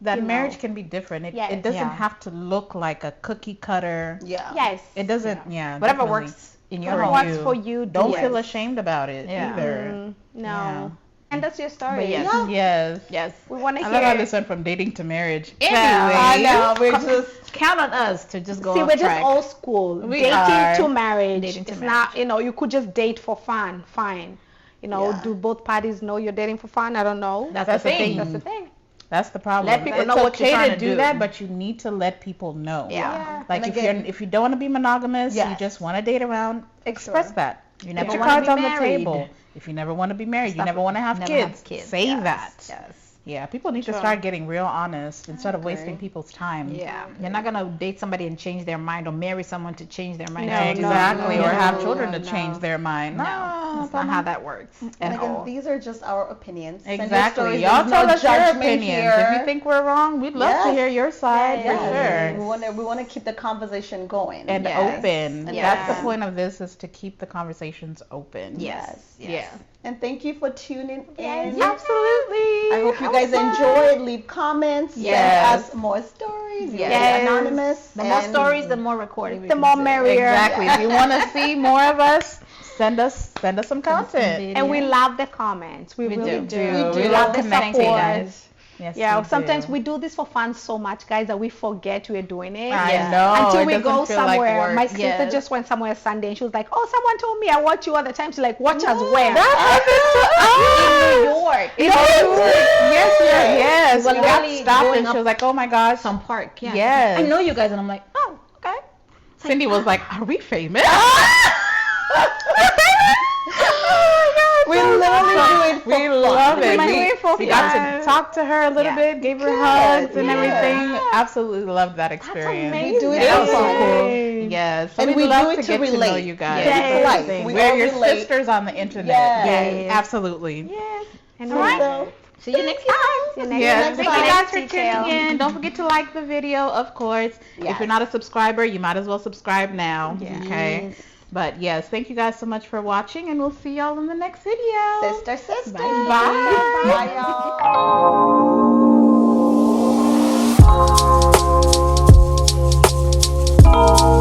That
You
marriage
know.
can be different. It,
Yes.
it doesn't
Yeah.
have to look like a cookie cutter.
yeah.
Yes.
It doesn't. Yeah.
Whatever
definitely.
works in your
For
home.
What's for you, do
Don't
it.
feel ashamed about it
Yeah.
either.
No.
Yeah.
And that's your story.
But yes.
Yeah.
Yes.
Yes.
We want to
I
hear.
love how this went from dating to marriage.
Yeah.
I
Anyways.
know. We're just
Count on us to just go
See,
off
we're just
track.
old school.
We
Dating
are.
to marriage.
Dating to
It's not, you know, you could just date for fun. Fine. You know,
Yeah.
do both parties know you're dating for fun? I don't know.
That's
That's
the
the
thing.
thing.
That's the thing.
That's the problem.
Let people
it's
know what you're
okay
trying
to
to
do
do.
that, but you need to let people know.
Yeah.
Like
And
if
again-
you're if you don't want to be monogamous, you
Yes.
just want to date around, express
Sure.
that. You never
Put your
want
cards
to
on
be
the
married.
table.
If you never want to be married, you
Stop
never
it.
want to have
Never
kids.
have kids.
Say
Yes.
that.
Yes.
Yeah, people need to
Sure.
start getting real honest instead of
agree.
wasting people's time.
Yeah. You're not gonna date somebody and change their mind, or marry someone to change their mind.
No,
Yeah, exactly.
no,
or have
no,
children
no,
to
no.
change their mind.
No, that's not how that works
And
at
again,
all.
these are just our opinions. Send your
Exactly.
stories.
Y'all
There's
tell
no
us your
judgment
opinions.
here.
If you think we're wrong, we'd love to
Yes.
hear your side
Yes.
for
We
sure.
want to keep the conversation going.
And
Yes.
open.
And
That's the
open.
point of this, is to keep the conversations open.
Yes.
Yeah.
And thank you for tuning in.
Absolutely.
I hope you guys enjoyed. Leave comments.
Yes.
Send us more stories.
Yes.
Yes. Anonymous.
The more
and-
stories, the more recording. we
The
can
more
do.
merrier.
Exactly. If you want to see more of us, send us some content.
And we love the comments. We,
We
really
do.
do.
We
We
love
love the
connecting,
support.
guys.
Yes,
Yeah,
we
sometimes
do.
we do this for fun so much, guys, that we forget we're doing it.
I
Yeah.
know.
Until
it
we
doesn't
go
feel like
somewhere.
work.
My sister
Yes.
just went somewhere Sunday and she was like, "Oh, someone told me I watch you all the time." She's like, "Watch us where?"
That happened to us.
In New York.
Yes.
We
We
were
got
literally
stopped
going
and she
up
was like, "Oh my gosh."
Some park. Yeah.
Yes.
I know you guys, and I'm like, oh, okay.
Cindy was like, "Are we famous?"
We literally do it for
We
fun.
love it.
We do it for
We got
fun.
to talk to her a little
Yeah.
bit, gave her
Good.
hugs and
Yeah.
everything. Absolutely loved that experience.
amazing.
We do it
It
for
was
fun.
cool. Yes. So
And
we'd
we
love
do it
to
to
get to know
relate.
you guys.
Yes.
That's the
Life.
thing.
We
We're
all
your
relate.
sisters on the internet.
Yes.
Absolutely.
Yes. And
All
we-
right. So,
See you next time.
See you next
Yes,
time.
thank you guys for tuning in. Don't forget to like the video, of course. If
Yes.
you're not a subscriber, you might as well subscribe now. Okay. But yes, thank you guys so much for watching, and we'll see y'all in the next video.
sister.
Bye.
Bye, y'all.